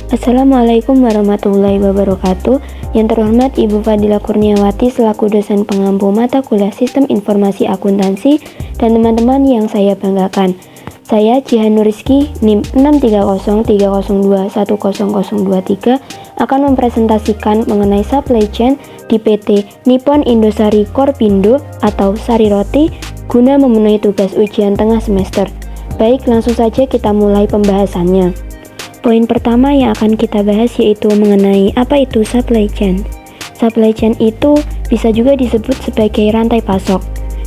Assalamualaikum warahmatullahi wabarakatuh. Yang terhormat Ibu Fadila Kurniawati selaku dosen pengampu mata kuliah Sistem Informasi Akuntansi dan teman-teman yang saya banggakan. Saya Jihan Nuriski NIM 63030210023 akan mempresentasikan mengenai supply chain di PT Nippon Indosari Korpindo atau Sariroti guna memenuhi tugas ujian tengah semester. Baik, langsung saja kita mulai pembahasannya. Poin pertama yang akan kita bahas yaitu mengenai apa itu supply chain. Supply chain itu bisa juga disebut sebagai rantai pasok.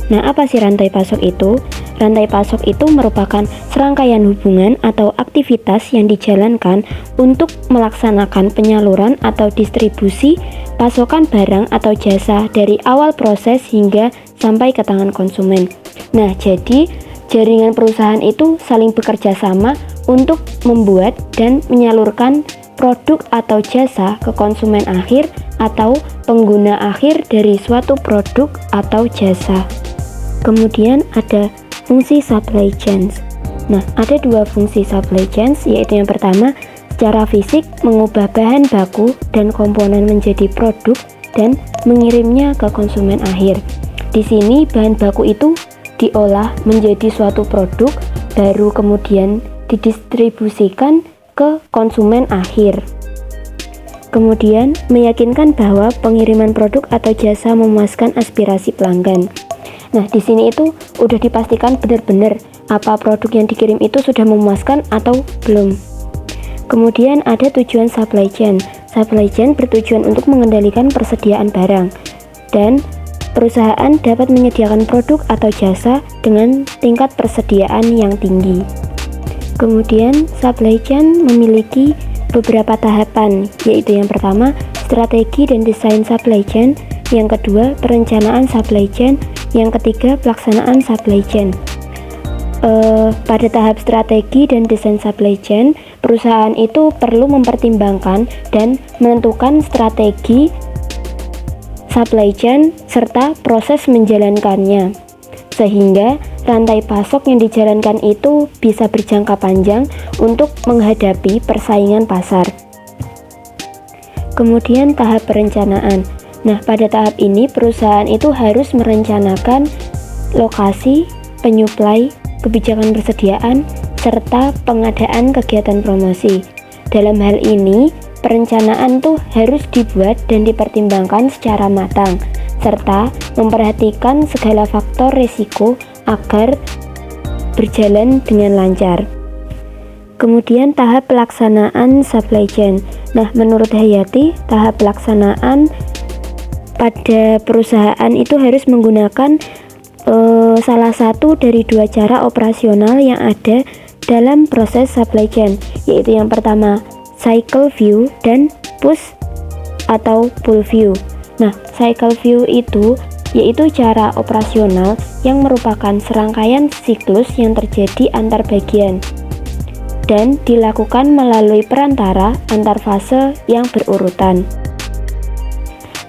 Nah, apa sih rantai pasok itu? Rantai pasok itu merupakan serangkaian hubungan atau aktivitas yang dijalankan untuk melaksanakan penyaluran atau distribusi pasokan barang atau jasa dari awal proses hingga sampai ke tangan konsumen. Nah, jadi jaringan perusahaan itu saling bekerja sama untuk membuat dan menyalurkan produk atau jasa ke konsumen akhir atau pengguna akhir dari suatu produk atau jasa. Kemudian ada fungsi supply chains. Nah, ada dua fungsi supply chains, yaitu yang pertama, secara fisik mengubah bahan baku dan komponen menjadi produk dan mengirimnya ke konsumen akhir. Di sini bahan baku itu diolah menjadi suatu produk, baru kemudian didistribusikan ke konsumen akhir. Kemudian meyakinkan bahwa pengiriman produk atau jasa memuaskan aspirasi pelanggan. Nah, di sini itu udah dipastikan benar-benar apa produk yang dikirim itu sudah memuaskan atau belum. Kemudian ada tujuan supply chain. Supply chain bertujuan untuk mengendalikan persediaan barang dan perusahaan dapat menyediakan produk atau jasa dengan tingkat persediaan yang tinggi. Kemudian, supply chain memiliki beberapa tahapan, yaitu yang pertama, strategi dan desain supply chain, yang kedua, perencanaan supply chain, yang ketiga, pelaksanaan supply chain. Pada tahap strategi dan desain supply chain, perusahaan itu perlu mempertimbangkan dan menentukan strategi supply chain serta proses menjalankannya, sehingga rantai pasok yang dijalankan itu bisa berjangka panjang untuk menghadapi persaingan pasar. Kemudian tahap perencanaan. Nah, pada tahap ini perusahaan itu harus merencanakan lokasi, penyuplai, kebijakan persediaan, serta pengadaan kegiatan promosi. Dalam hal ini, perencanaan tuh harus dibuat dan dipertimbangkan secara matang, serta memperhatikan segala faktor risiko agar berjalan dengan lancar. Kemudian tahap pelaksanaan supply chain. Nah, menurut Hayati, tahap pelaksanaan pada perusahaan itu harus menggunakan salah satu dari dua cara operasional yang ada dalam proses supply chain, yaitu yang pertama cycle view dan push atau pull view. Nah, cycle view itu yaitu cara operasional yang merupakan serangkaian siklus yang terjadi antar bagian dan dilakukan melalui perantara antar fase yang berurutan.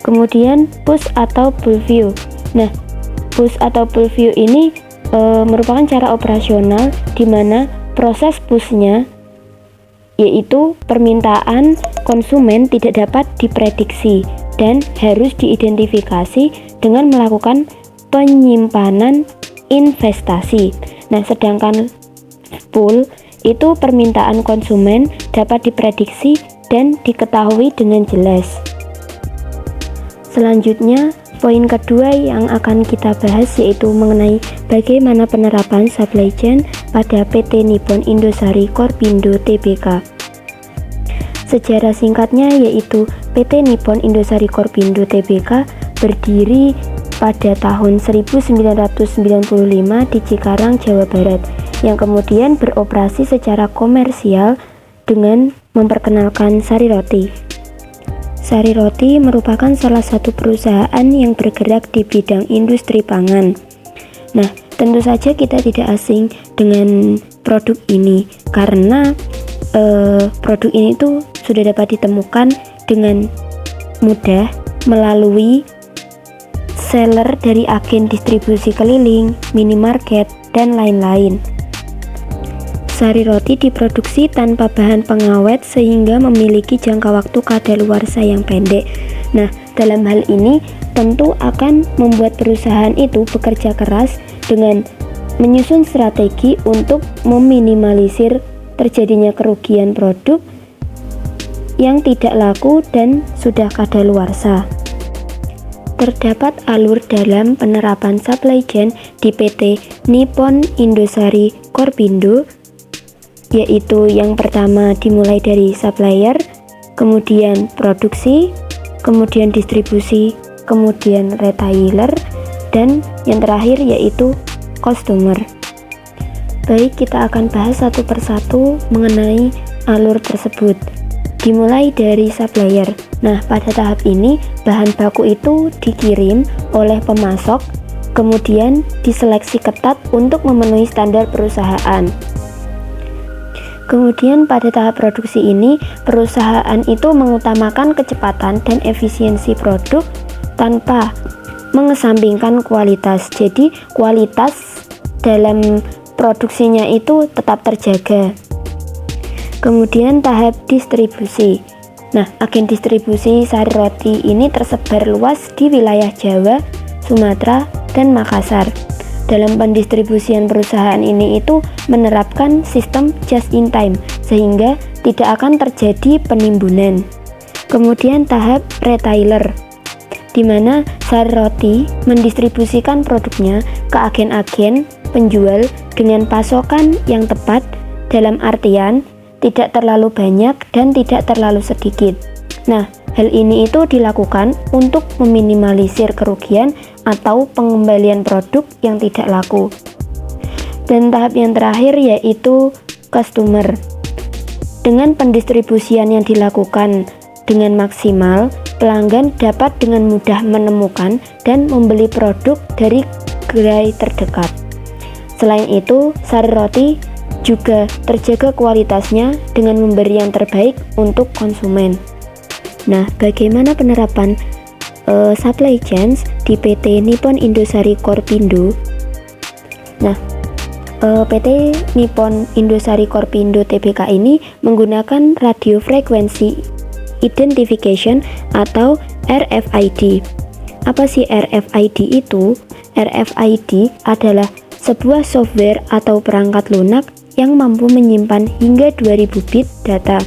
Kemudian push atau pull view. Nah, push atau pull view ini merupakan cara operasional di mana proses pushnya yaitu permintaan konsumen tidak dapat diprediksi dan harus diidentifikasi dengan melakukan penyimpanan investasi. Nah, sedangkan pull itu permintaan konsumen dapat diprediksi dan diketahui dengan jelas. Selanjutnya, poin kedua yang akan kita bahas yaitu mengenai bagaimana penerapan supply chain pada PT Nippon Indosari Korpindo Tbk. Sejarah singkatnya yaitu PT Nippon Indosari Korpindo Tbk berdiri pada tahun 1995 di Cikarang, Jawa Barat, yang kemudian beroperasi secara komersial dengan memperkenalkan Sariroti. Sariroti merupakan salah satu perusahaan yang bergerak di bidang industri pangan. Nah, tentu saja kita tidak asing dengan produk ini karena produk ini tuh sudah dapat ditemukan dengan mudah melalui seller dari agen distribusi keliling, minimarket, dan lain-lain. sari roti diproduksi tanpa bahan pengawet sehingga memiliki jangka waktu kadaluarsa yang pendek. Nah, dalam hal ini tentu akan membuat perusahaan itu bekerja keras dengan menyusun strategi untuk meminimalisir terjadinya kerugian produk yang tidak laku dan sudah kadaluarsa. Terdapat alur dalam penerapan supply chain di PT Nippon Indosari Korpindo, yaitu yang pertama dimulai dari supplier, kemudian produksi, kemudian distribusi, kemudian retailer, dan yang terakhir yaitu customer. Baik, kita akan bahas satu persatu mengenai alur tersebut. Dimulai dari supplier. Nah, pada tahap ini bahan baku itu dikirim oleh pemasok, kemudian diseleksi ketat untuk memenuhi standar perusahaan. Kemudian pada tahap produksi ini, perusahaan itu mengutamakan kecepatan dan efisiensi produk tanpa mengesampingkan kualitas. Jadi, kualitas dalam produksinya itu tetap terjaga. Kemudian tahap distribusi. Nah, agen distribusi sari roti ini tersebar luas di wilayah Jawa, Sumatera, dan Makassar. Dalam pendistribusian perusahaan ini itu menerapkan sistem just in time sehingga tidak akan terjadi penimbunan. Kemudian tahap retailer, di mana sari roti mendistribusikan produknya ke agen-agen penjual dengan pasokan yang tepat, dalam artian tidak terlalu banyak dan tidak terlalu sedikit. Nah, hal ini itu dilakukan untuk meminimalisir kerugian atau pengembalian produk yang tidak laku. Dan tahap yang terakhir yaitu customer. Dengan pendistribusian yang dilakukan dengan maksimal, pelanggan dapat dengan mudah menemukan dan membeli produk dari gerai terdekat. Selain itu, sari roti juga terjaga kualitasnya dengan memberi yang terbaik untuk konsumen. Nah, bagaimana penerapan supply chains di PT Nippon Indosari Korpindo? Nah, PT Nippon Indosari Korpindo Tbk ini menggunakan radio frequency identification atau RFID. Apa sih RFID itu? RFID adalah sebuah software atau perangkat lunak yang mampu menyimpan hingga 2000 bit data.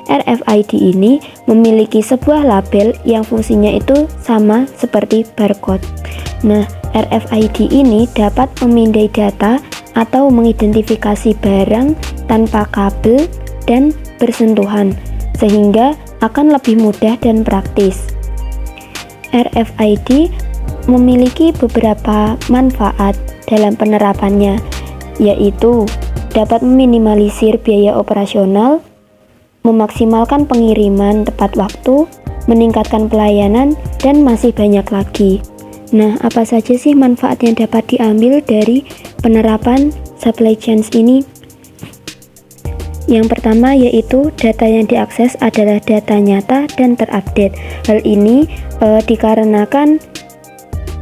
RFID ini memiliki sebuah label yang fungsinya itu sama seperti barcode. Nah, RFID ini dapat memindai data atau mengidentifikasi barang tanpa kabel dan bersentuhan, sehingga akan lebih mudah dan praktis. RFID memiliki beberapa manfaat dalam penerapannya, yaitu dapat meminimalisir biaya operasional, memaksimalkan pengiriman tepat waktu, meningkatkan pelayanan, dan masih banyak lagi. Nah, apa saja sih manfaat yang dapat diambil dari penerapan supply chains ini? Yang pertama yaitu data yang diakses adalah data nyata dan terupdate. Hal ini dikarenakan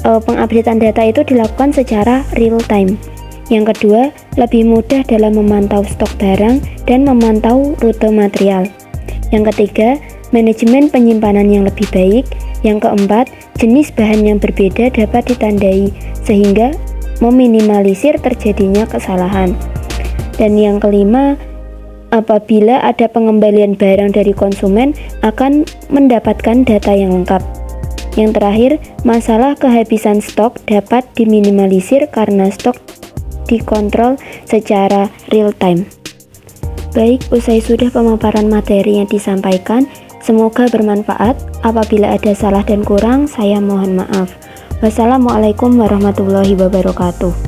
pengupdatean data itu dilakukan secara real time. Yang kedua, lebih mudah dalam memantau stok barang dan memantau rute material. Yang ketiga, manajemen penyimpanan yang lebih baik. Yang keempat, jenis bahan yang berbeda dapat ditandai sehingga meminimalisir terjadinya kesalahan. Dan yang kelima, apabila ada pengembalian barang dari konsumen akan mendapatkan data yang lengkap. Yang terakhir, masalah kehabisan stok dapat diminimalisir karena stok dikontrol secara real time. Baik, usai sudah pemaparan materi yang disampaikan, semoga bermanfaat. Apabila ada salah dan kurang, saya mohon maaf. Wassalamualaikum warahmatullahi wabarakatuh.